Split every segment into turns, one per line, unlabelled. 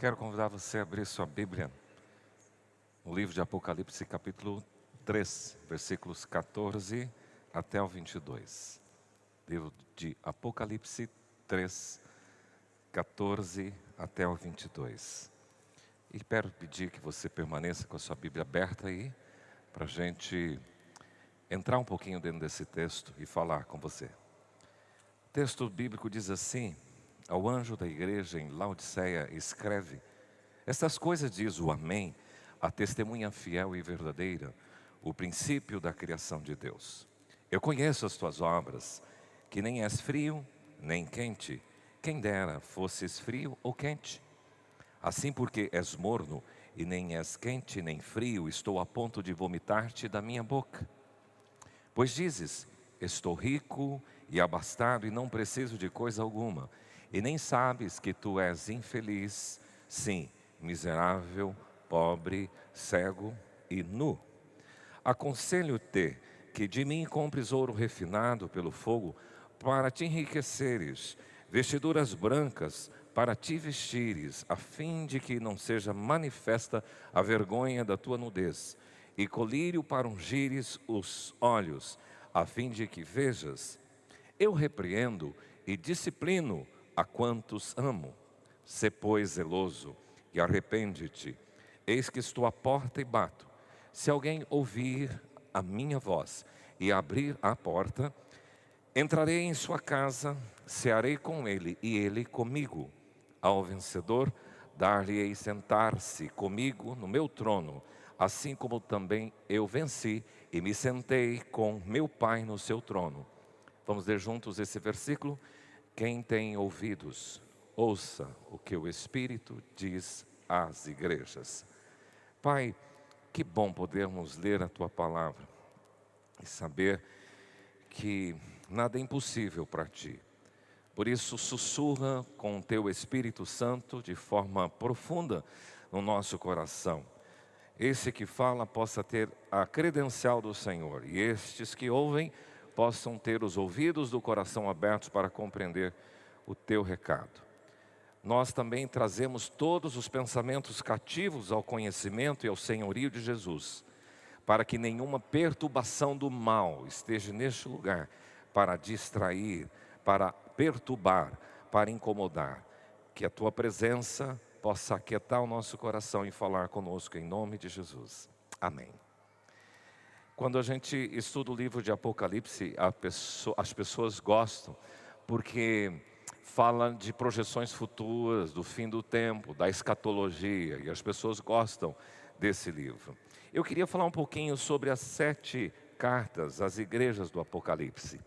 quero convidar você a abrir sua Bíblia no livro de Apocalipse, capítulo 3, versículos 14 até o 22. Livro de Apocalipse 3, 14 até o 22. E quero pedir que você permaneça com a sua Bíblia aberta aí, para a gente entrar um pouquinho dentro desse texto e falar com você. O texto bíblico diz assim: ao anjo da igreja em Laodiceia escreve: estas coisas diz o Amém, a testemunha fiel e verdadeira, o princípio da criação de Deus. Eu conheço as tuas obras, que nem és frio, nem quente. Quem dera fosses frio ou quente. Assim, porque és morno, e nem és quente nem frio, estou a ponto de vomitar-te da minha boca. Pois dizes: estou rico e abastado, e não preciso de coisa alguma, e nem sabes que tu és infeliz, sim, miserável, pobre, cego e nu. Aconselho-te que de mim compres ouro refinado pelo fogo, para te enriqueceres, vestiduras brancas para te vestires, a fim de que não seja manifesta a vergonha da tua nudez, e colírio para ungires os olhos, a fim de que vejas. Eu repreendo e disciplino a quantos amo. Sê, pois, zeloso e arrepende-te. Eis que estou à porta e bato. Se alguém ouvir a minha voz e abrir a porta, entrarei em sua casa, cearei com ele e ele comigo. Ao vencedor, dar-lhe-ei sentar-se comigo no meu trono, assim como também eu venci e me sentei com meu Pai no seu trono. Vamos ler juntos esse versículo? Quem tem ouvidos, ouça o que o Espírito diz às igrejas. Pai, que bom podermos ler a Tua palavra e saber que nada é impossível para Ti. Por isso, sussurra com o Teu Espírito Santo de forma profunda no nosso coração. Esse que fala possa ter a credencial do Senhor, e estes que ouvem possam ter os ouvidos do coração abertos para compreender o Teu recado. Nós também trazemos todos os pensamentos cativos ao conhecimento e ao senhorio de Jesus, para que nenhuma perturbação do mal esteja neste lugar, para distrair, para perturbar, para incomodar. Que a Tua presença possa aquietar o nosso coração e falar conosco em nome de Jesus. Amém. Quando a gente estuda o livro de Apocalipse, as pessoas gostam, porque fala de projeções futuras, do fim do tempo, da escatologia, e as pessoas gostam desse livro. Eu queria falar um pouquinho sobre as 7 cartas às igrejas do Apocalipse.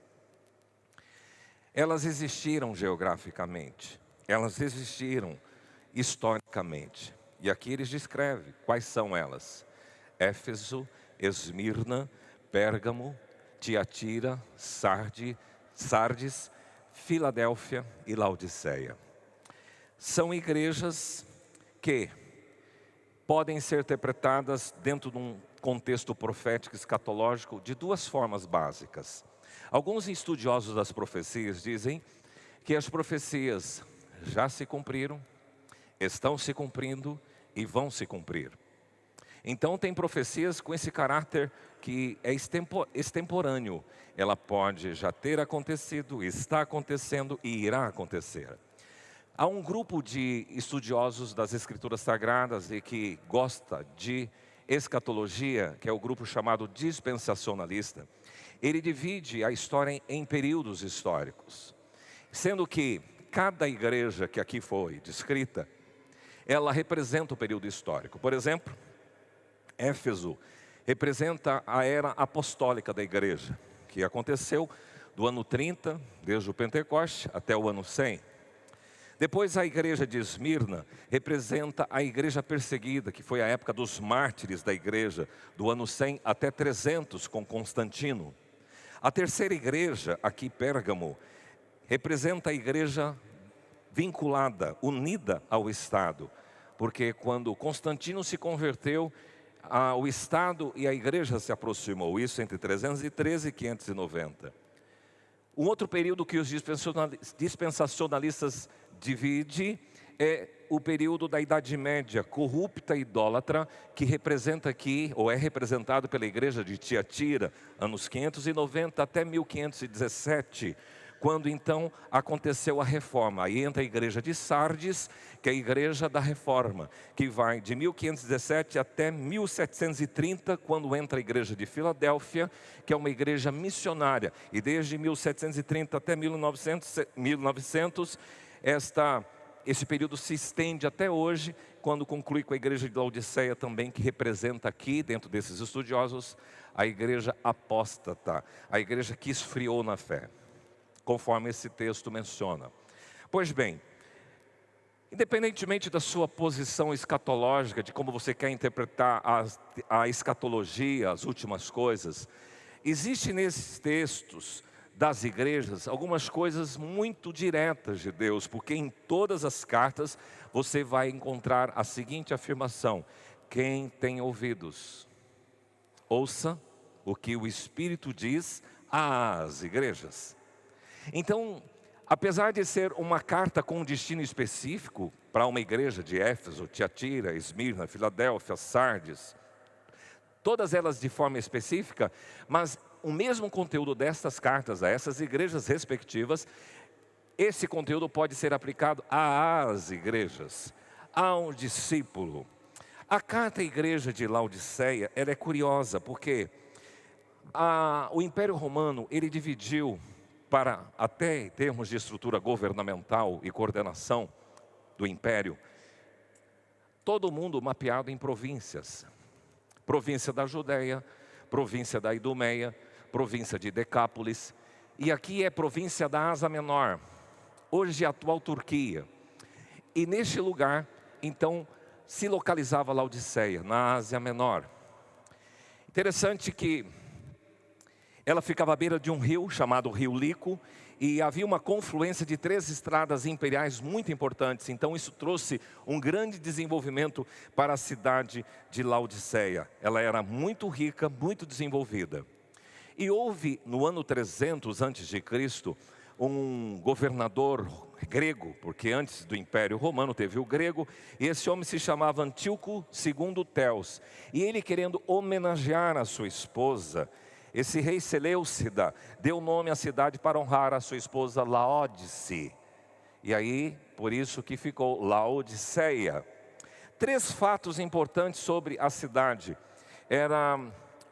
Elas existiram geograficamente, elas existiram historicamente, e aqui eles descrevem quais são elas: Éfeso, Esmirna, Pérgamo, Tiatira, Sardes, Filadélfia e Laodiceia. São igrejas que podem ser interpretadas dentro de um contexto profético escatológico de 2 formas básicas. Alguns estudiosos das profecias dizem que as profecias já se cumpriram, estão se cumprindo e vão se cumprir. Então tem profecias com esse caráter que é extemporâneo. Ela pode já ter acontecido, está acontecendo e irá acontecer. Há um grupo de estudiosos das Escrituras Sagradas e que gosta de escatologia, que é o grupo chamado dispensacionalista. Ele divide a história em períodos históricos, sendo que cada igreja que aqui foi descrita, ela representa o período histórico. Por exemplo, Éfeso representa a era apostólica da igreja, que aconteceu do ano 30, desde o Pentecoste, até o ano 100. Depois a igreja de Esmirna representa a igreja perseguida, que foi a época dos mártires da igreja, do ano 100 até 300 com Constantino. A terceira igreja, aqui Pérgamo, representa a igreja vinculada, unida ao Estado, porque quando Constantino se converteu, o Estado e a igreja se aproximou, isso entre 313 e 590. Um outro período que os dispensacionalistas dividem é o período da Idade Média, corrupta e idólatra, que representa aqui, ou é representado pela igreja de Tiatira, anos 590 até 1517, quando então aconteceu a reforma. Aí entra a igreja de Sardes, que é a igreja da reforma, que vai de 1517 até 1730, quando entra a igreja de Filadélfia, que é uma igreja missionária. E desde 1730 até 1900 esse período se estende até hoje, quando conclui com a igreja de Laodiceia também, que representa aqui, dentro desses estudiosos, a igreja apóstata, a igreja que esfriou na fé, conforme esse texto menciona. Pois bem, independentemente da sua posição escatológica, de como você quer interpretar a escatologia, as últimas coisas, existe nesses textos das igrejas algumas coisas muito diretas de Deus, porque em todas as cartas você vai encontrar a seguinte afirmação: quem tem ouvidos, ouça o que o Espírito diz às igrejas. Então, apesar de ser uma carta com um destino específico para uma igreja de Éfeso, Tiatira, Esmirna, Filadélfia, Sardes, todas elas de forma específica, mas o mesmo conteúdo destas cartas a essas igrejas respectivas, esse conteúdo pode ser aplicado às igrejas, a um discípulo. A carta à igreja de Laodiceia, ela é curiosa, porque o Império Romano, ele dividiu até em termos de estrutura governamental e coordenação do Império, todo mundo mapeado em províncias. Província da Judeia, província da Idumeia, província de Decápolis, e aqui é província da Ásia Menor, hoje a atual Turquia. E neste lugar, então, se localizava Laodiceia, na Ásia Menor. Interessante que ela ficava à beira de um rio, chamado Rio Lico, e havia uma confluência de 3 estradas imperiais muito importantes. Então isso trouxe um grande desenvolvimento para a cidade de Laodiceia. Ela era muito rica, muito desenvolvida. E houve, no ano 300 a.C., um governador grego, porque antes do Império Romano teve o grego, e esse homem se chamava Antíoco II Teos. E ele, querendo homenagear a sua esposa, esse rei Seleucida deu nome à cidade para honrar a sua esposa Laodice. E aí, por isso que ficou Laodiceia. 3 fatos importantes sobre a cidade. Era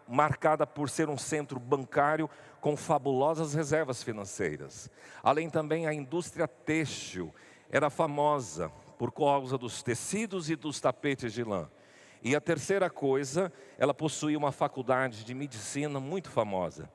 marcada por ser um centro bancário com fabulosas reservas financeiras. Além também a indústria têxtil era famosa por causa dos tecidos e dos tapetes de lã. E a terceira coisa, ela possuía uma faculdade de medicina muito famosa.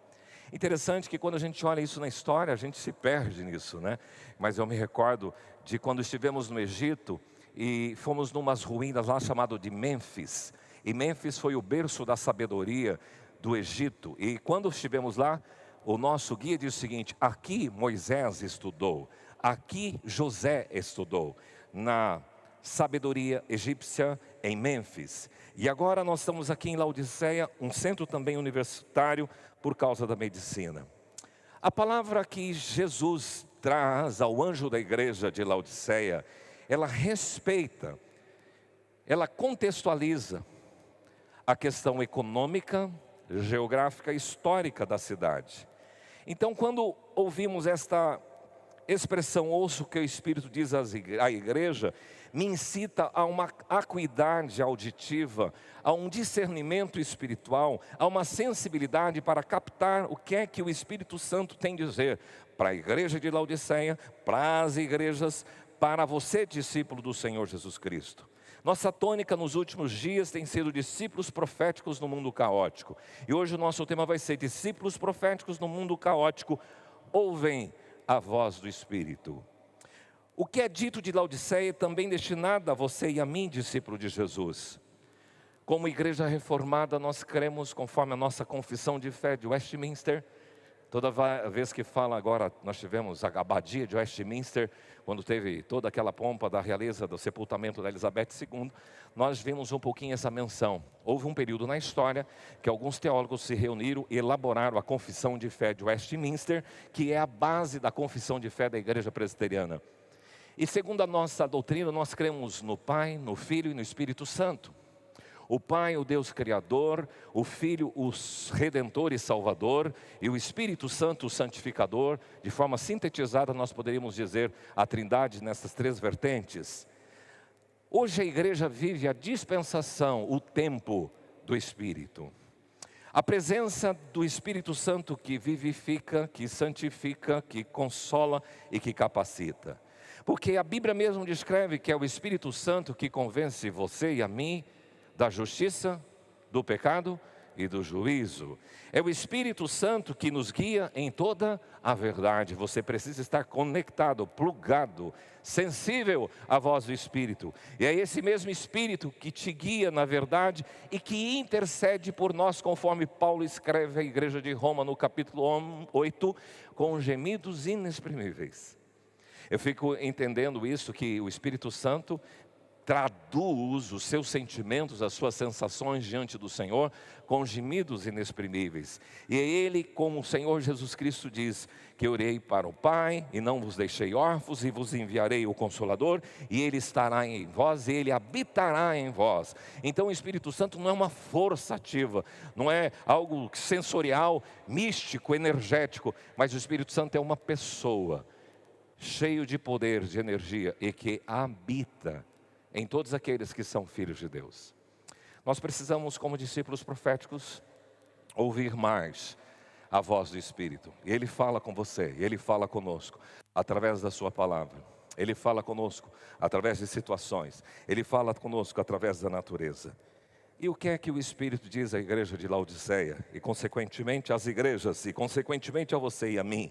Interessante que quando a gente olha isso na história, a gente se perde nisso, né? Mas eu me recordo de quando estivemos no Egito e fomos numas ruínas lá chamado de Mênfis. E Mênfis foi o berço da sabedoria do Egito. E quando estivemos lá, o nosso guia diz o seguinte: aqui Moisés estudou, aqui José estudou, na sabedoria egípcia em Mênfis. E agora nós estamos aqui em Laodiceia, um centro também universitário por causa da medicina. A palavra que Jesus traz ao anjo da igreja de Laodiceia, ela respeita, ela contextualiza a questão econômica, geográfica e histórica da cidade. Então, quando ouvimos esta expressão, ouço o que o Espírito diz à igreja, me incita a uma acuidade auditiva, a um discernimento espiritual, a uma sensibilidade para captar o que é que o Espírito Santo tem a dizer para a igreja de Laodiceia, para as igrejas, para você, discípulo do Senhor Jesus Cristo. Nossa tônica nos últimos dias tem sido discípulos proféticos no mundo caótico. E hoje o nosso tema vai ser discípulos proféticos no mundo caótico, ouvem a voz do Espírito. O que é dito de Laodiceia é também destinado a você e a mim, discípulo de Jesus. Como igreja reformada, nós cremos conforme a nossa confissão de fé de Westminster. Toda vez que fala agora, nós tivemos a abadia de Westminster, quando teve toda aquela pompa da realeza do sepultamento da Elizabeth II, nós vimos um pouquinho essa menção. Houve um período na história que alguns teólogos se reuniram e elaboraram a confissão de fé de Westminster, que é a base da confissão de fé da igreja presbiteriana. E segundo a nossa doutrina, nós cremos no Pai, no Filho e no Espírito Santo. O Pai, o Deus Criador, o Filho, o Redentor e Salvador, e o Espírito Santo, o Santificador. De forma sintetizada, nós poderíamos dizer a Trindade nessas três vertentes. Hoje a igreja vive a dispensação, o tempo do Espírito. A presença do Espírito Santo que vivifica, que santifica, que consola e que capacita. Porque a Bíblia mesmo descreve que é o Espírito Santo que convence você e a mim da justiça, do pecado e do juízo. É o Espírito Santo que nos guia em toda a verdade. Você precisa estar conectado, plugado, sensível à voz do Espírito. E é esse mesmo Espírito que te guia na verdade e que intercede por nós, conforme Paulo escreve à igreja de Roma no capítulo 8, com gemidos inexprimíveis. Eu fico entendendo isso, que o Espírito Santo traduz os seus sentimentos, as suas sensações diante do Senhor com gemidos inexprimíveis. E é Ele, como o Senhor Jesus Cristo diz, que eu orei para o Pai e não vos deixei órfãos e vos enviarei o Consolador e Ele estará em vós e Ele habitará em vós. Então o Espírito Santo não é uma força ativa, não é algo sensorial, místico, energético, mas o Espírito Santo é uma pessoa cheio de poder, de energia e que habita em todos aqueles que são filhos de Deus. Nós precisamos, como discípulos proféticos, ouvir mais a voz do Espírito. E Ele fala com você, Ele fala conosco, através da sua palavra. Ele fala conosco, através de situações. Ele fala conosco, através da natureza. E o que é que o Espírito diz à igreja de Laodiceia? E consequentemente às igrejas, e consequentemente a você e a mim.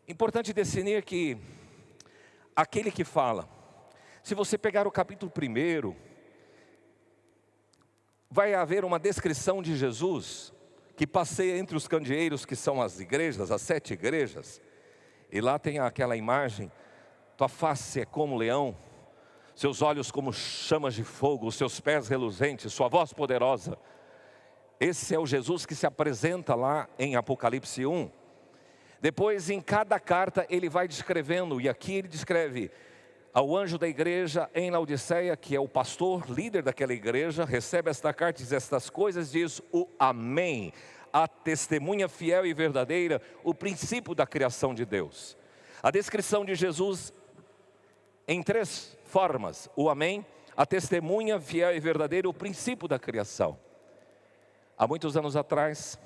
Importante definir que aquele que fala, se você pegar o capítulo 1, vai haver uma descrição de Jesus, que passeia entre os candeeiros, que são as igrejas, as 7 igrejas. E lá tem aquela imagem, tua face é como leão, seus olhos como chamas de fogo, os seus pés reluzentes, sua voz poderosa. Esse é o Jesus que se apresenta lá em Apocalipse 1. Depois, em cada carta, ele vai descrevendo, e aqui ele descreve ao anjo da igreja em Laodiceia, que é o pastor, líder daquela igreja, recebe esta carta e diz estas coisas, diz o Amém, a testemunha fiel e verdadeira, o princípio da criação de Deus. A descrição de Jesus em 3 formas, o Amém, a testemunha fiel e verdadeira, o princípio da criação. Há muitos anos atrás,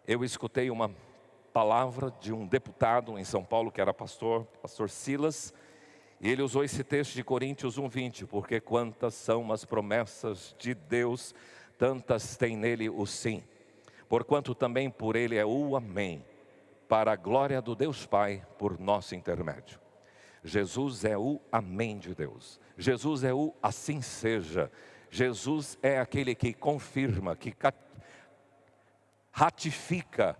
eu escutei uma palavra de um deputado em São Paulo, que era pastor Silas, e ele usou esse texto de Coríntios 1:20, porque quantas são as promessas de Deus, tantas tem nele o sim, porquanto também por ele é o amém, para a glória do Deus Pai, por nosso intermédio. Jesus é o amém de Deus, Jesus é o assim seja, Jesus é aquele que confirma, que ratifica.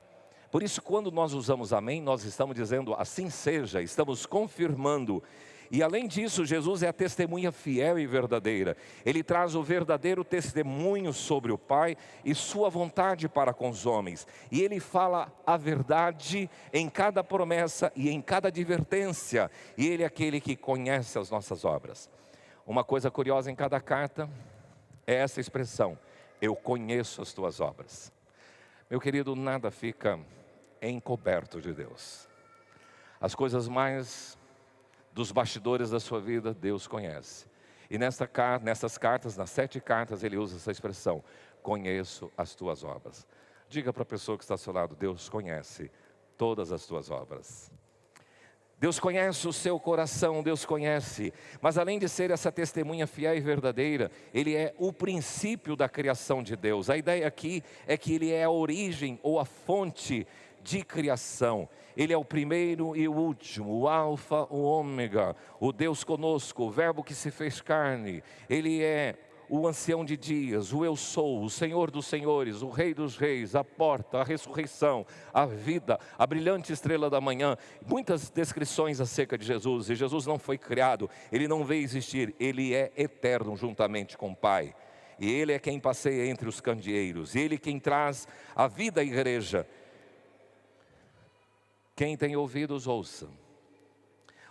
Por isso, quando nós usamos amém, nós estamos dizendo assim seja, estamos confirmando. E além disso, Jesus é a testemunha fiel e verdadeira. Ele traz o verdadeiro testemunho sobre o Pai e sua vontade para com os homens. E Ele fala a verdade em cada promessa e em cada advertência. E Ele é aquele que conhece as nossas obras. Uma coisa curiosa em cada carta é essa expressão: eu conheço as tuas obras. Meu querido, nada fica encoberto de Deus. As coisas mais dos bastidores da sua vida, Deus conhece. E nessas cartas, nas 7 cartas, ele usa essa expressão: conheço as tuas obras. Diga para a pessoa que está ao seu lado: Deus conhece todas as tuas obras. Deus conhece o seu coração, Deus conhece. Mas além de ser essa testemunha fiel e verdadeira, Ele é o princípio da criação de Deus. A ideia aqui é que Ele é a origem ou a fonte de criação. Ele é o primeiro e o último, o alfa, o ômega, o Deus conosco, o verbo que se fez carne. Ele é o ancião de dias, o eu sou, o Senhor dos senhores, o Rei dos reis, a porta, a ressurreição, a vida, a brilhante estrela da manhã. Muitas descrições acerca de Jesus. E Jesus não foi criado, Ele não veio existir, Ele é eterno juntamente com o Pai. E Ele é quem passeia entre os candeeiros, Ele quem traz a vida à igreja. Quem tem ouvidos, ouça.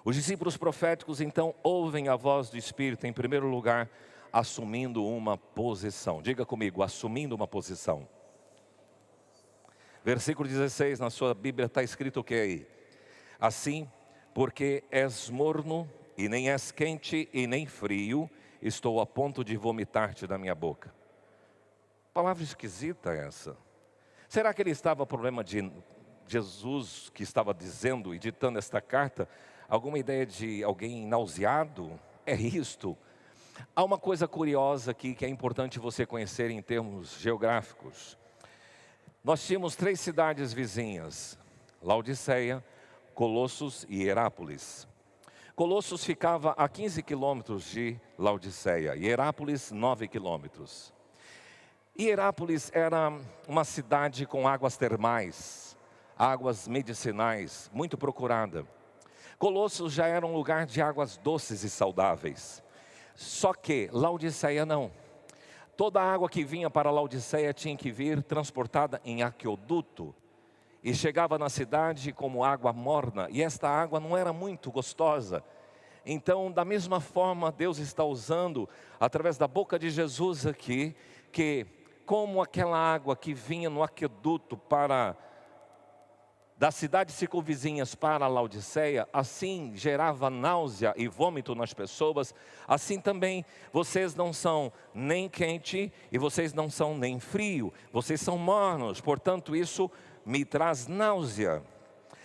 Os discípulos proféticos então ouvem a voz do Espírito, em primeiro lugar, assumindo uma posição. Diga comigo, assumindo uma posição. Versículo 16, na sua Bíblia está escrito o que aí? Assim, porque és morno, e nem és quente e nem frio, estou a ponto de vomitar-te da minha boca. Palavra esquisita essa. Será que ele estava problema de Jesus que estava dizendo e ditando esta carta? Alguma ideia de alguém nauseado? É isto? Há uma coisa curiosa aqui que é importante você conhecer em termos geográficos. Nós tínhamos 3 cidades vizinhas, Laodiceia, Colossos e Herápolis. Colossos ficava a 15 quilômetros de Laodiceia e Herápolis 9 quilômetros. E Herápolis era uma cidade com águas termais, águas medicinais, muito procurada. Colossos já era um lugar de águas doces e saudáveis. Só que Laodiceia não. Toda a água que vinha para Laodiceia tinha que vir transportada em aqueduto. E chegava na cidade como água morna. E esta água não era muito gostosa. Então, da mesma forma, Deus está usando, através da boca de Jesus aqui, que como aquela água que vinha no aqueduto das cidades circunvizinhas para Laodiceia, assim gerava náusea e vômito nas pessoas, assim também vocês não são nem quente e vocês não são nem frio, vocês são mornos, portanto isso me traz náusea.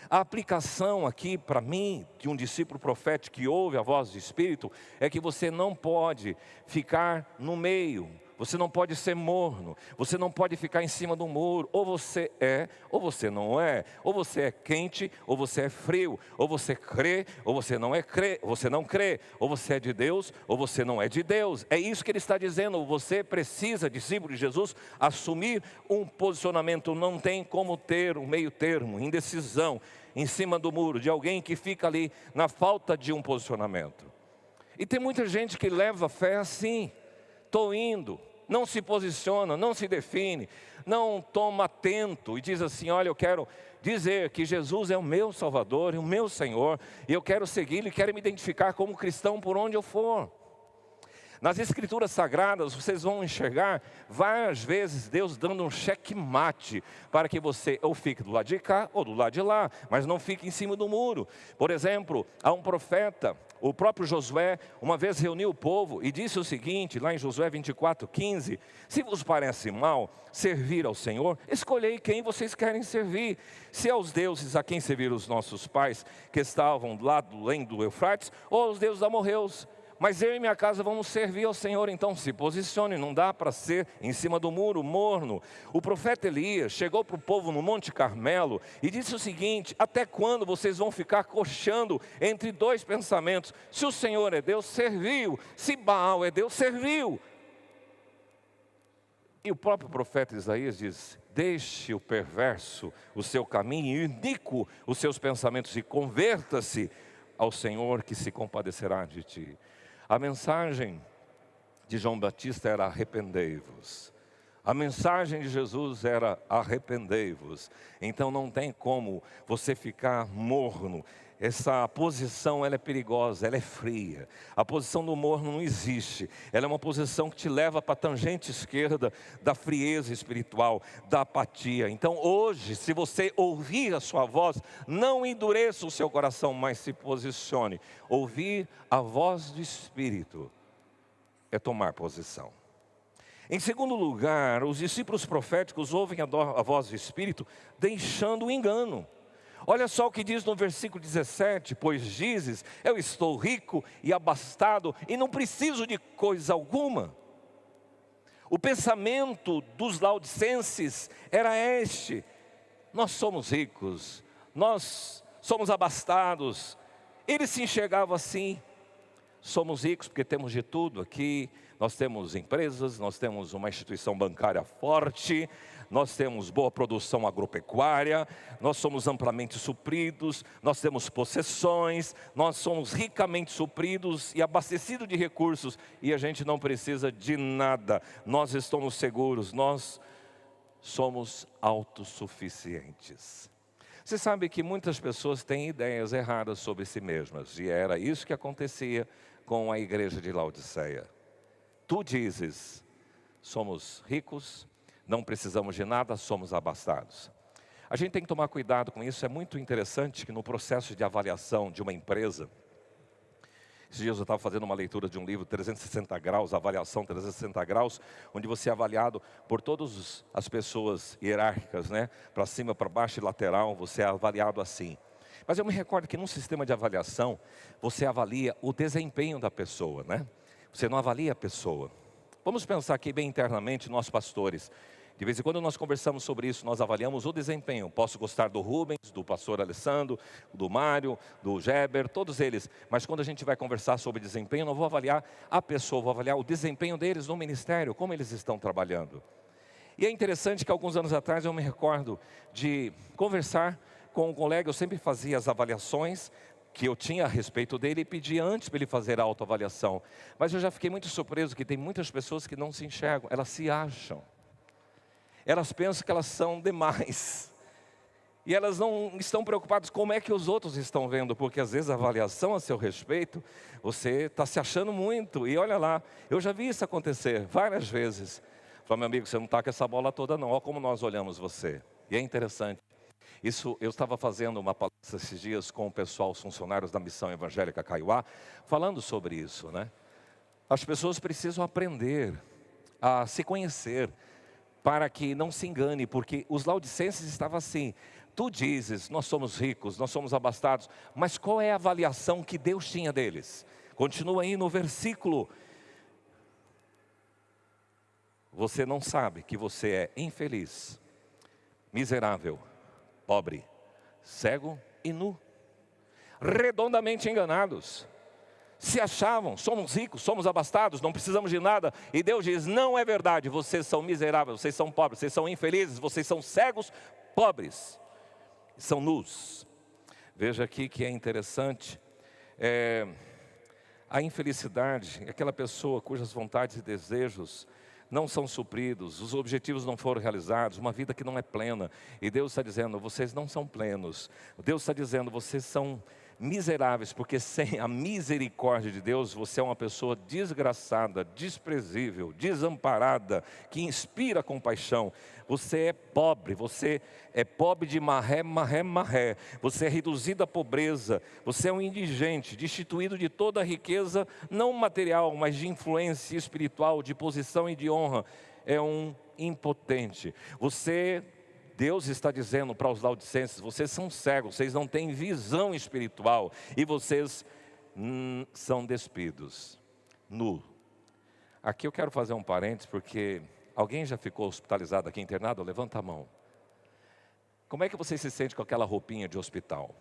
A aplicação aqui para mim, de um discípulo profético que ouve a voz do Espírito, é que você não pode ficar no meio. Você não pode ser morno, você não pode ficar em cima do muro. Ou você é, ou você não é. Ou você é quente, ou você é frio. Ou você crê, ou você não você não crê. Ou você é de Deus, ou você não é de Deus. É isso que ele está dizendo. Você precisa, discípulo de Jesus, assumir um posicionamento. Não tem como ter um meio termo, indecisão, em cima do muro, de alguém que fica ali na falta de um posicionamento. E tem muita gente que leva fé assim. Estou indo, não se posiciona, não se define, não toma atento e diz assim: olha, eu quero dizer que Jesus é o meu Salvador e o meu Senhor, e eu quero segui-lo e quero me identificar como cristão por onde eu for. Nas Escrituras Sagradas, vocês vão enxergar várias vezes Deus dando um checkmate para que você ou fique do lado de cá ou do lado de lá, mas não fique em cima do muro. Por exemplo, há um profeta, o próprio Josué, uma vez reuniu o povo e disse o seguinte, lá em Josué 24:15: se vos parece mal servir ao Senhor, escolhei quem vocês querem servir. Se aos deuses a quem serviram os nossos pais, que estavam lá do além do Eufrates, ou aos deuses amorreus. Mas eu e minha casa vamos servir ao Senhor. Então se posicione, não dá para ser em cima do muro, morno. O profeta Elias chegou para o povo no Monte Carmelo e disse o seguinte: até quando vocês vão ficar coxando entre 2 pensamentos? Se o Senhor é Deus, serviu. Se Baal é Deus, serviu. E o próprio profeta Isaías diz: deixe o perverso o seu caminho e iníquo os seus pensamentos, e converta-se ao Senhor, que se compadecerá de ti. A mensagem de João Batista era: arrependei-vos. A mensagem de Jesus era: arrependei-vos. Então não tem como você ficar morno. Essa posição, ela é perigosa, ela é fria. A posição do morno não existe. Ela é uma posição que te leva para a tangente esquerda da frieza espiritual, da apatia. Então hoje, se você ouvir a sua voz, não endureça o seu coração, mas se posicione. Ouvir a voz do Espírito é tomar posição. Em segundo lugar, os discípulos proféticos ouvem a voz do Espírito deixando o engano. Olha só o que diz no versículo 17: pois dizes, eu estou rico e abastado e não preciso de coisa alguma. O pensamento dos laodicenses era este: nós somos ricos, nós somos abastados. Eles se enxergavam assim: somos ricos porque temos de tudo aqui, nós temos empresas, nós temos uma instituição bancária forte, nós temos boa produção agropecuária, nós somos amplamente supridos, nós temos possessões, nós somos ricamente supridos e abastecidos de recursos, e a gente não precisa de nada, nós estamos seguros, nós somos autossuficientes. Você sabe que muitas pessoas têm ideias erradas sobre si mesmas, e era isso que acontecia com a igreja de Laodiceia. Tu dizes, somos ricos, não precisamos de nada, somos abastados. A gente tem que tomar cuidado com isso. É muito interessante que no processo de avaliação de uma empresa, esses dias eu estava fazendo uma leitura de um livro 360 graus, avaliação 360 graus, onde você é avaliado por todas as pessoas hierárquicas, né? Para cima, para baixo e lateral, você é avaliado assim. Mas eu me recordo que num sistema de avaliação, você avalia o desempenho da pessoa, né? Você não avalia a pessoa. Vamos pensar aqui bem internamente, nós pastores. De vez em quando nós conversamos sobre isso, nós avaliamos o desempenho. Posso gostar do Rubens, do pastor Alessandro, do Mário, do Geber, todos eles. Mas quando a gente vai conversar sobre desempenho, não vou avaliar a pessoa, vou avaliar o desempenho deles no ministério, como eles estão trabalhando. E é interessante que alguns anos atrás eu me recordo de conversar com um colega, eu sempre fazia as avaliações que eu tinha a respeito dele e pedia antes para ele fazer a autoavaliação. Mas eu já fiquei muito surpreso que tem muitas pessoas que não se enxergam, elas se acham. Elas pensam que elas são demais. E elas não estão preocupadas como é que os outros estão vendo, porque às vezes a avaliação a seu respeito, você está se achando muito. E olha lá, eu já vi isso acontecer várias vezes. Falei, meu amigo, você não está com essa bola toda não, olha como nós olhamos você. E é interessante. Isso, eu estava fazendo uma palestra esses dias com o pessoal, os funcionários da Missão Evangélica Caiuá, falando sobre isso, né? As pessoas precisam aprender a se conhecer, para que não se engane, porque os laodicenses estavam assim, tu dizes, nós somos ricos, nós somos abastados, mas qual é a avaliação que Deus tinha deles? Continua aí no versículo. Você não sabe que você é infeliz, miserável, pobre, cego e nu, redondamente enganados. Se achavam, somos ricos, somos abastados, não precisamos de nada. E Deus diz, não é verdade, vocês são miseráveis, vocês são pobres, vocês são infelizes, vocês são cegos, pobres, são nus. Veja aqui que é interessante, a infelicidade é aquela pessoa cujas vontades e desejos não são supridos, os objetivos não foram realizados, uma vida que não é plena. E Deus está dizendo, vocês não são plenos. Deus está dizendo, vocês são miseráveis, porque sem a misericórdia de Deus, você é uma pessoa desgraçada, desprezível, desamparada, que inspira compaixão. Você é pobre de marré, você é reduzido à pobreza, você é um indigente, destituído de toda a riqueza, não material, mas de influência espiritual, de posição e de honra, é um impotente. Deus está dizendo para os laodicenses, vocês são cegos, vocês não têm visão espiritual, e vocês são despidos, nu. Aqui eu quero fazer um parênteses, porque alguém já ficou hospitalizado aqui, internado? Levanta a mão. Como é que você se sente com aquela roupinha de hospital?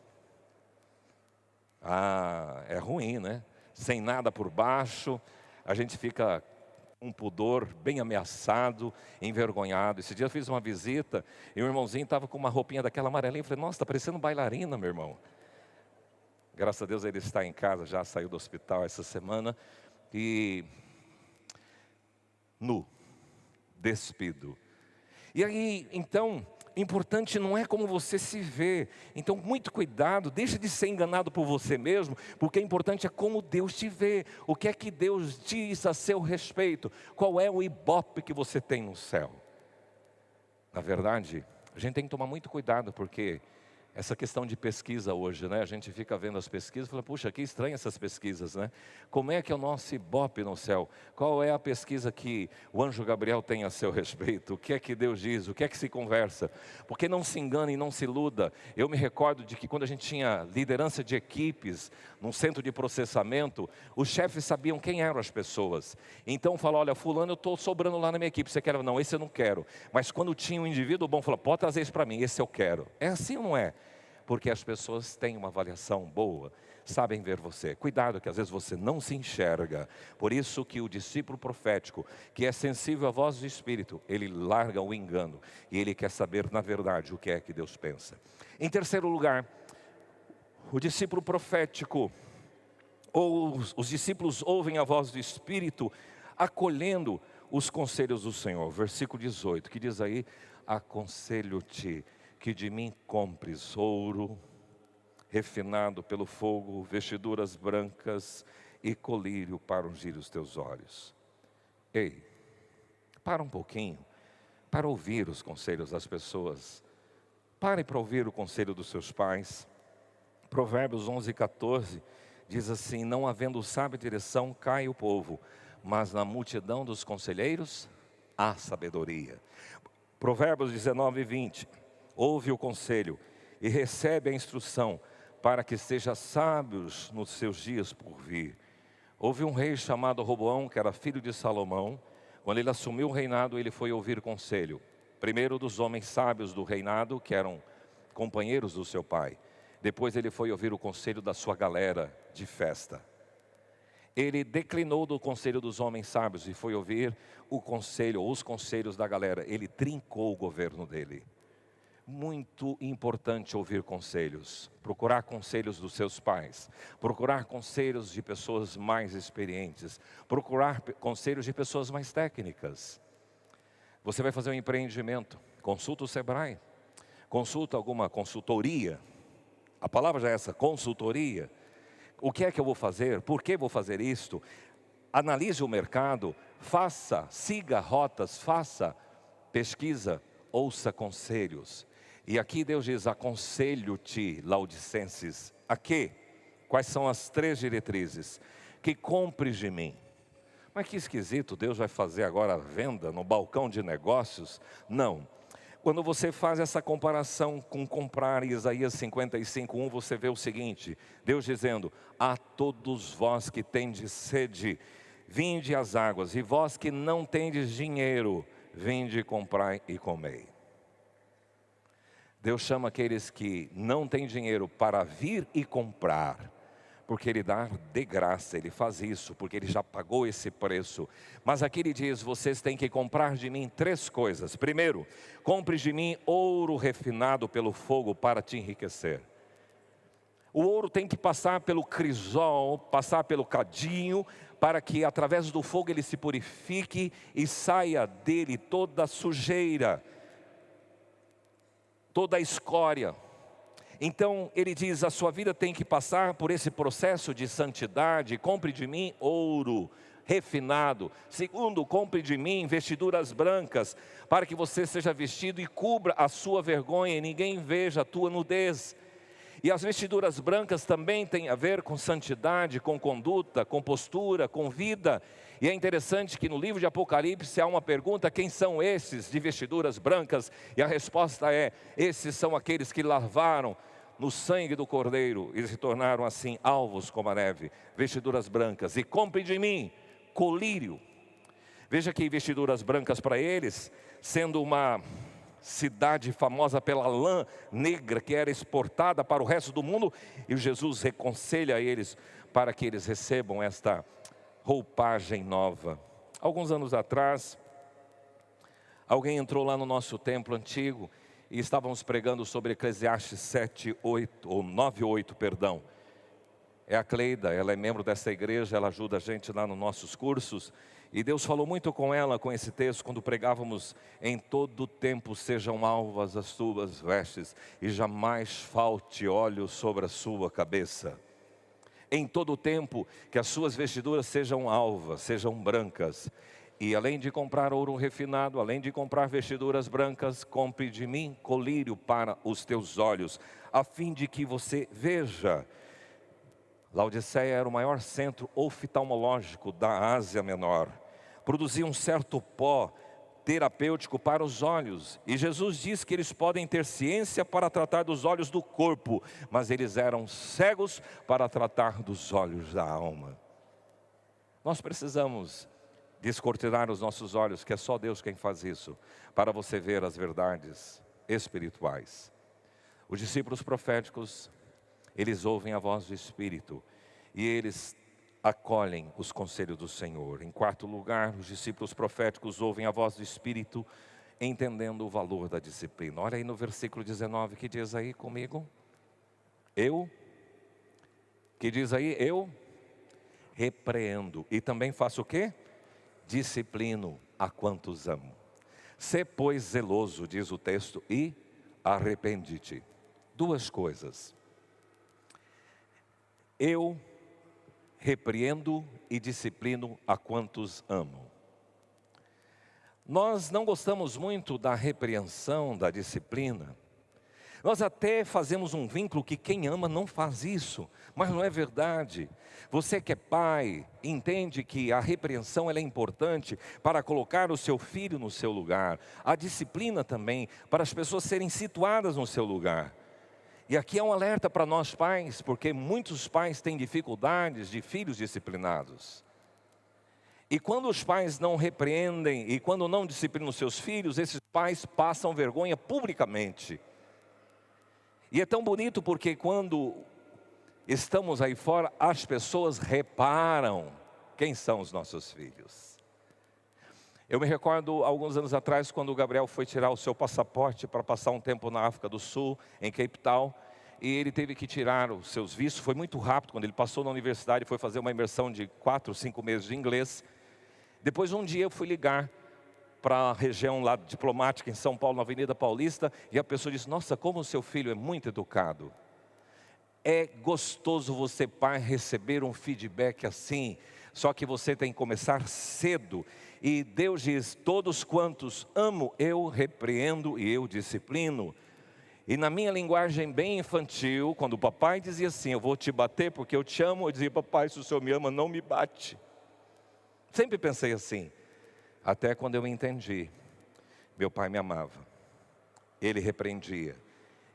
Ah, é ruim, né? Sem nada por baixo, a gente fica um pudor, bem ameaçado, envergonhado. Esse dia eu fiz uma visita e o irmãozinho estava com uma roupinha daquela amarelinha. Eu falei, nossa, está parecendo bailarina, meu irmão. Graças a Deus ele está em casa, já saiu do hospital essa semana. E nu, despido. E aí, então, importante não é como você se vê. Então, muito cuidado, deixa de ser enganado por você mesmo, porque o importante é como Deus te vê. O que é que Deus diz a seu respeito? Qual é o ibope que você tem no céu? Na verdade, a gente tem que tomar muito cuidado, porque essa questão de pesquisa hoje, né? A gente fica vendo as pesquisas e fala, puxa, que estranho essas pesquisas, né? Como é que é o nosso ibope no céu? Qual é a pesquisa que o anjo Gabriel tem a seu respeito? O que é que Deus diz? O que é que se conversa? Porque não se engane e não se iluda. Eu me recordo de que quando a gente tinha liderança de equipes, num centro de processamento, os chefes sabiam quem eram as pessoas. Então falou, olha, fulano, eu estou sobrando lá na minha equipe, você quer? Não, esse eu não quero. Mas quando tinha um indivíduo bom, falou, pode trazer isso para mim, esse eu quero. É assim ou não é? Porque as pessoas têm uma avaliação boa, sabem ver você. Cuidado que às vezes você não se enxerga. Por isso que o discípulo profético, que é sensível à voz do Espírito, ele larga o engano e ele quer saber na verdade o que é que Deus pensa. Em terceiro lugar, o discípulo profético, ou os discípulos ouvem a voz do Espírito, acolhendo os conselhos do Senhor. Versículo 18, que diz aí, aconselho-te que de mim compres ouro refinado pelo fogo, vestiduras brancas e colírio para ungir os teus olhos. Ei, para um pouquinho, para ouvir os conselhos das pessoas. Pare para ouvir o conselho dos seus pais. Provérbios 11:14 diz assim: não havendo sábia direção, cai o povo, mas na multidão dos conselheiros há sabedoria. Provérbios 19:20, ouve o conselho e recebe a instrução, para que seja sábios nos seus dias por vir. Houve um rei chamado Roboão, que era filho de Salomão. Quando ele assumiu o reinado, ele foi ouvir conselho. Primeiro dos homens sábios do reinado, que eram companheiros do seu pai. Depois ele foi ouvir o conselho da sua galera de festa. Ele declinou do conselho dos homens sábios e foi ouvir o conselho, ou os conselhos da galera. Ele trincou o governo dele. Muito importante ouvir conselhos, procurar conselhos dos seus pais, procurar conselhos de pessoas mais experientes, procurar conselhos de pessoas mais técnicas. Você vai fazer um empreendimento, consulta o Sebrae, consulta alguma consultoria, a palavra já é essa, consultoria. O que é que eu vou fazer? Por que vou fazer isto? Analise o mercado, siga rotas, faça pesquisa, ouça conselhos. E aqui Deus diz: aconselho-te, Laodicenses, a quê? Quais são as 3 diretrizes? Que compres de mim. Mas que esquisito, Deus vai fazer agora a venda no balcão de negócios? Não. Quando você faz essa comparação com comprar Isaías 55:1, você vê o seguinte: Deus dizendo: a todos vós que tendes sede, vinde às águas, e vós que não tendes dinheiro, vinde comprai e comei. Deus chama aqueles que não têm dinheiro para vir e comprar, porque Ele dá de graça, Ele faz isso, porque Ele já pagou esse preço. Mas aqui Ele diz: vocês têm que comprar de mim 3 coisas. Primeiro, compre de mim ouro refinado pelo fogo para te enriquecer. O ouro tem que passar pelo crisol, passar pelo cadinho, para que através do fogo ele se purifique e saia dele toda a sujeira, toda a escória. Então ele diz: a sua vida tem que passar por esse processo de santidade. Compre de mim ouro refinado. Segundo, compre de mim vestiduras brancas, para que você seja vestido e cubra a sua vergonha e ninguém veja a tua nudez. E as vestiduras brancas também têm a ver com santidade, com conduta, com postura, com vida. E é interessante que no livro de Apocalipse há uma pergunta: quem são esses de vestiduras brancas? E a resposta é: esses são aqueles que lavaram no sangue do Cordeiro e se tornaram assim alvos como a neve, vestiduras brancas. E compre de mim colírio. Veja que vestiduras brancas para eles, sendo uma cidade famosa pela lã negra que era exportada para o resto do mundo, e Jesus reconselha eles para que eles recebam esta roupagem nova. Alguns anos atrás, alguém entrou lá no nosso templo antigo e estávamos pregando sobre Eclesiastes 7:8 ou 9:8, perdão. É a Cleida, ela é membro dessa igreja, ela ajuda a gente lá nos nossos cursos. E Deus falou muito com ela com esse texto quando pregávamos: em todo tempo sejam alvas as tuas vestes, e jamais falte óleo sobre a sua cabeça. Em todo tempo que as suas vestiduras sejam alvas, sejam brancas. E além de comprar ouro refinado, além de comprar vestiduras brancas, compre de mim colírio para os teus olhos, a fim de que você veja. Laodiceia era o maior centro oftalmológico da Ásia Menor. Produzia um certo pó terapêutico para os olhos. E Jesus diz que eles podem ter ciência para tratar dos olhos do corpo, mas eles eram cegos para tratar dos olhos da alma. Nós precisamos descortinar os nossos olhos, que é só Deus quem faz isso, para você ver as verdades espirituais. Os discípulos proféticos, eles ouvem a voz do Espírito e eles acolhem os conselhos do Senhor. Em quarto lugar, os discípulos proféticos ouvem a voz do Espírito, entendendo o valor da disciplina. Olha aí no versículo 19, que diz aí comigo? Que diz aí? Eu repreendo e também faço o quê? Disciplino a quantos amo. Sê, pois, zeloso, diz o texto, e arrepende-te. Duas coisas. Eu repreendo e disciplino a quantos amo. Nós não gostamos muito da repreensão, da disciplina. Nós até fazemos um vínculo que quem ama não faz isso, mas não é verdade. Você que é pai, entende que a repreensão ela é importante para colocar o seu filho no seu lugar. A disciplina também, para as pessoas serem situadas no seu lugar. E aqui é um alerta para nós pais, porque muitos pais têm dificuldades de filhos disciplinados. E quando os pais não repreendem e quando não disciplinam os seus filhos, esses pais passam vergonha publicamente. E é tão bonito porque quando estamos aí fora, as pessoas reparam quem são os nossos filhos. Eu me recordo alguns anos atrás, quando o Gabriel foi tirar o seu passaporte para passar um tempo na África do Sul, em Cape Town, e ele teve que tirar os seus vistos. Foi muito rápido, quando ele passou na universidade, foi fazer uma imersão de 4, 5 meses de inglês. Depois um dia eu fui ligar para a região lá diplomática em São Paulo, na Avenida Paulista, e a pessoa disse: nossa, como o seu filho é muito educado. É gostoso você, pai, receber um feedback assim, só que você tem que começar cedo. E Deus diz: todos quantos amo, eu repreendo e eu disciplino. E na minha linguagem bem infantil, quando o papai dizia assim: eu vou te bater porque eu te amo, eu dizia: papai, se o senhor me ama, não me bate. Sempre pensei assim, até quando eu entendi. Meu pai me amava, ele repreendia,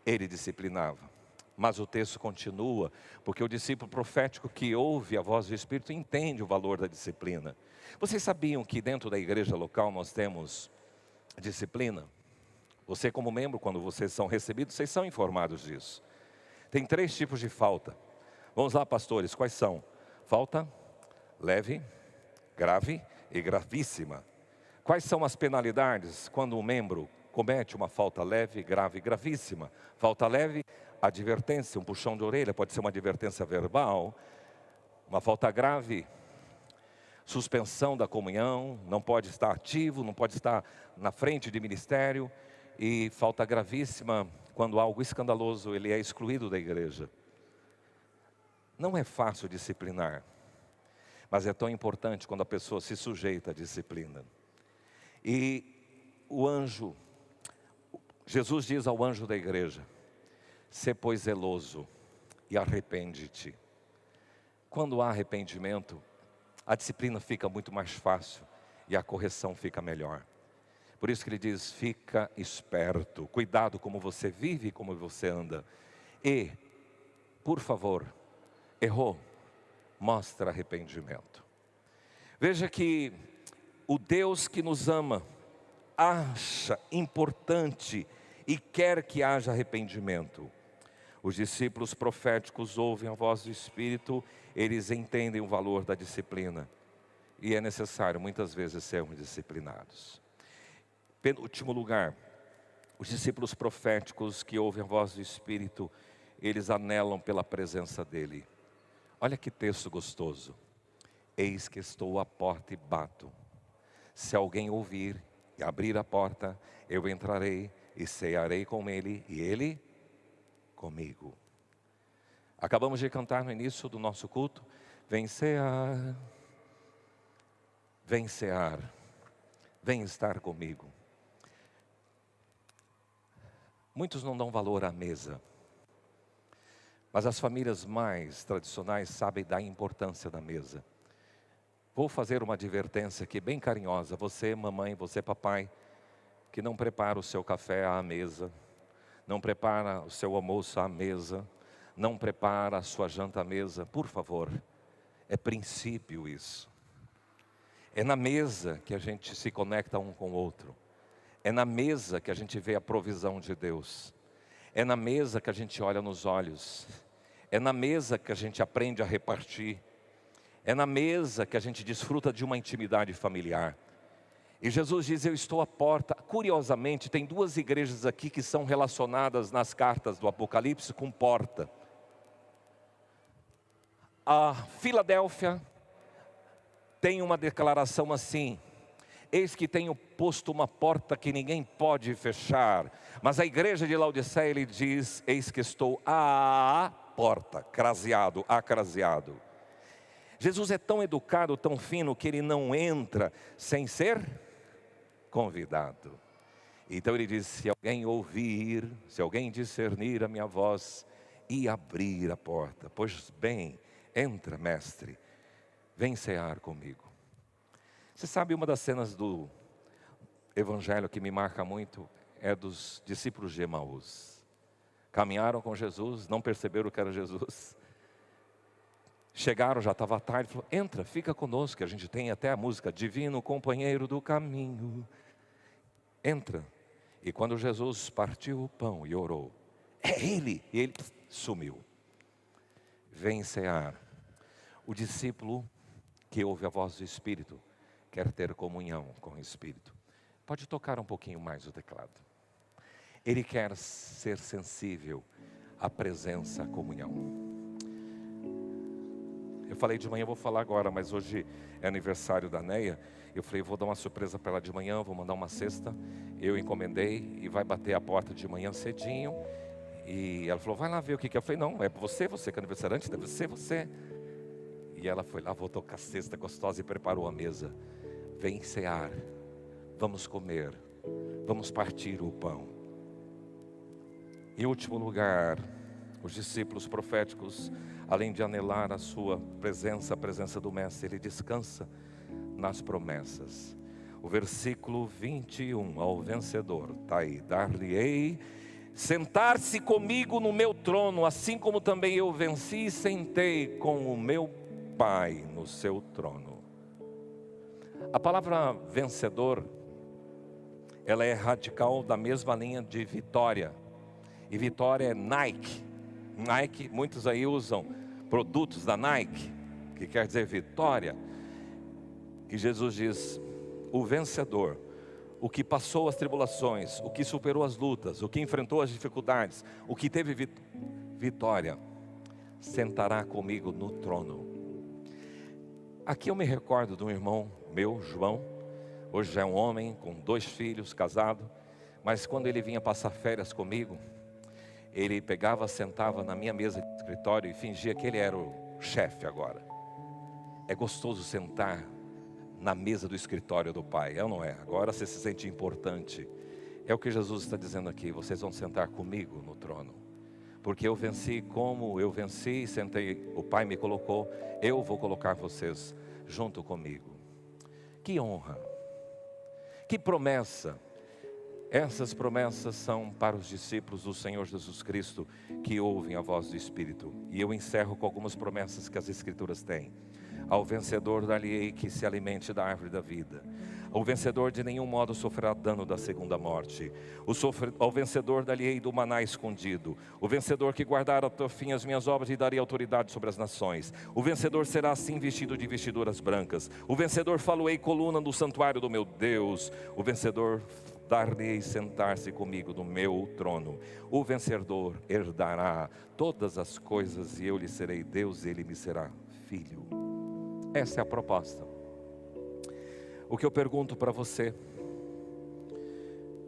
ele disciplinava. Mas o texto continua, porque o discípulo profético que ouve a voz do Espírito entende o valor da disciplina. Vocês sabiam que dentro da igreja local nós temos disciplina? Você como membro, quando vocês são recebidos, vocês são informados disso. Tem 3 tipos de falta. Vamos lá, pastores, quais são? Falta leve, grave e gravíssima. Quais são as penalidades quando um membro comete uma falta leve, grave e gravíssima? Falta leve, advertência, um puxão de orelha, pode ser uma advertência verbal. Uma falta grave, suspensão da comunhão, não pode estar ativo, não pode estar na frente de ministério. E falta gravíssima, quando algo escandaloso, ele é excluído da igreja. Não é fácil disciplinar, mas é tão importante quando a pessoa se sujeita à disciplina. E o anjo, Jesus diz ao anjo da igreja: sê pois zeloso e arrepende-te. Quando há arrependimento, a disciplina fica muito mais fácil e a correção fica melhor. Por isso que ele diz: fica esperto, cuidado como você vive e como você anda. E, por favor, errou, mostra arrependimento. Veja que o Deus que nos ama acha importante e quer que haja arrependimento. Os discípulos proféticos ouvem a voz do Espírito, eles entendem o valor da disciplina. E é necessário muitas vezes sermos disciplinados. Penúltimo lugar, os discípulos proféticos que ouvem a voz do Espírito, eles anelam pela presença dEle. Olha que texto gostoso. Eis que estou à porta e bato. Se alguém ouvir e abrir a porta, eu entrarei e cearei com ele e ele comigo. Acabamos de cantar no início do nosso culto: vem cear, vem cear, vem estar comigo. Muitos não dão valor à mesa, mas as famílias mais tradicionais sabem da importância da mesa. Vou fazer uma advertência aqui bem carinhosa. Você, mamãe, você, papai, que não prepara o seu café à mesa, não prepara o seu almoço à mesa, não prepara a sua janta à mesa, por favor, é princípio isso. É na mesa que a gente se conecta um com o outro. É na mesa que a gente vê a provisão de Deus. É na mesa que a gente olha nos olhos. É na mesa que a gente aprende a repartir. É na mesa que a gente desfruta de uma intimidade familiar. E Jesus diz: eu estou à porta. Curiosamente, tem 2 igrejas aqui que são relacionadas nas cartas do Apocalipse com porta. A Filadélfia tem uma declaração assim: Eis que tenho posto uma porta que ninguém pode fechar. Mas a igreja de Laodiceia, ele diz: eis que estou à porta, craseado, acraseado. Jesus é tão educado, tão fino, que ele não entra sem ser convidado. Então ele diz: se alguém ouvir, se alguém discernir a minha voz e abrir a porta, pois bem, entra, mestre, vem cear comigo. Você sabe, uma das cenas do evangelho que me marca muito é dos discípulos de Emaús. Caminharam com Jesus, não perceberam que era Jesus. Chegaram, já estava tarde, falou: entra, fica conosco, que a gente tem até a música, divino companheiro do caminho. Entra. E quando Jesus partiu o pão e orou, é Ele, e Ele sumiu. Vem cear. O discípulo que ouve a voz do Espírito quer ter comunhão com o Espírito. Pode tocar um pouquinho mais o teclado. Ele quer ser sensível à presença, à comunhão. Eu falei de manhã, vou falar agora, mas hoje é aniversário da Neia. Eu falei, vou dar uma surpresa para ela de manhã, vou mandar uma cesta. Eu encomendei e vai bater a porta de manhã cedinho. E ela falou, vai lá ver o que é. Eu falei, não, é você que é aniversariante, deve ser você. E ela foi lá, voltou com a cesta gostosa e preparou a mesa. Vem cear, vamos comer, vamos partir o pão. Em último lugar, os discípulos proféticos, além de anelar a sua presença, a presença do Mestre, ele descansa nas promessas. O versículo 21, ao vencedor, está aí: dar-lhe-ei sentar-se comigo no meu trono, assim como também eu venci e sentei com o meu Pai no seu trono. A palavra vencedor, ela é radical da mesma linha de vitória. E vitória é Nike. Nike, muitos aí usam produtos da Nike, que quer dizer vitória. E Jesus diz: o vencedor, o que passou as tribulações, o que superou as lutas, o que enfrentou as dificuldades, o que teve vitória, sentará comigo no trono. Aqui eu me recordo de um irmão meu, João. Hoje já é um homem com 2 filhos, casado. Mas quando ele vinha passar férias comigo, ele pegava, sentava na minha mesa de escritório e fingia que ele era o chefe agora. É gostoso sentar na mesa do escritório do Pai, é ou não é? Agora você se sente importante. É o que Jesus está dizendo aqui: vocês vão sentar comigo no trono. Porque eu venci como eu venci, sentei, o Pai me colocou, eu vou colocar vocês junto comigo. Que honra, que promessa. Essas promessas são para os discípulos do Senhor Jesus Cristo que ouvem a voz do Espírito. E eu encerro com algumas promessas que as Escrituras têm. Ao vencedor dar-lhe-ei que se alimente da árvore da vida. O vencedor de nenhum modo sofrerá dano da segunda morte. Ao vencedor dar-lhe-ei do maná escondido. O vencedor que guardar até o fim as minhas obras, lhe darei autoridade sobre as nações. O vencedor será assim vestido de vestiduras brancas. O vencedor falo-ei coluna do santuário do meu Deus. O vencedor dar-lhe-ei sentar-se comigo no meu trono. O vencedor herdará todas as coisas, e eu lhe serei Deus, e ele me será filho. Essa é a proposta. O que eu pergunto para você: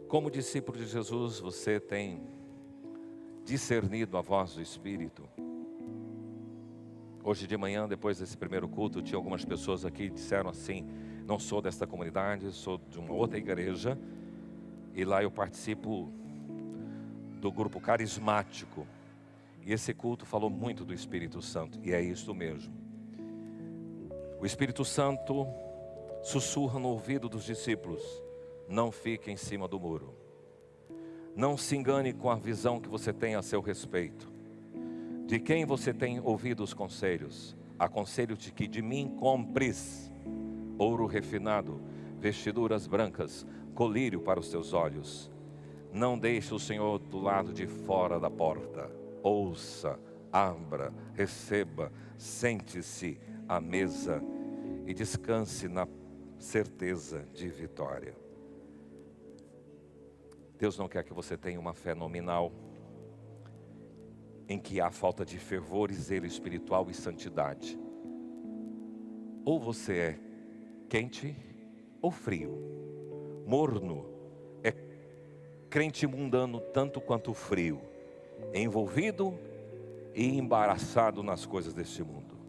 como discípulo de Jesus, você tem discernido a voz do Espírito? Hoje de manhã, depois desse primeiro culto, tinha algumas pessoas aqui que disseram assim: não sou desta comunidade, sou de uma outra igreja, e lá eu participo do grupo carismático, e esse culto falou muito do Espírito Santo, e é isso mesmo. O Espírito Santo sussurra no ouvido dos discípulos: não fique em cima do muro. Não se engane com a visão que você tem a seu respeito. De quem você tem ouvido os conselhos? Aconselho-te que de mim compres ouro refinado, vestiduras brancas, colírio para os teus olhos. Não deixe o Senhor do lado de fora da porta. Ouça, abra, receba, sente-se à mesa e descanse na certeza de vitória. Deus não quer que você tenha uma fé nominal, em que há falta de fervor e zelo espiritual e santidade. Ou você é quente, ou frio. Morno é crente mundano tanto quanto frio, envolvido e embaraçado nas coisas deste mundo.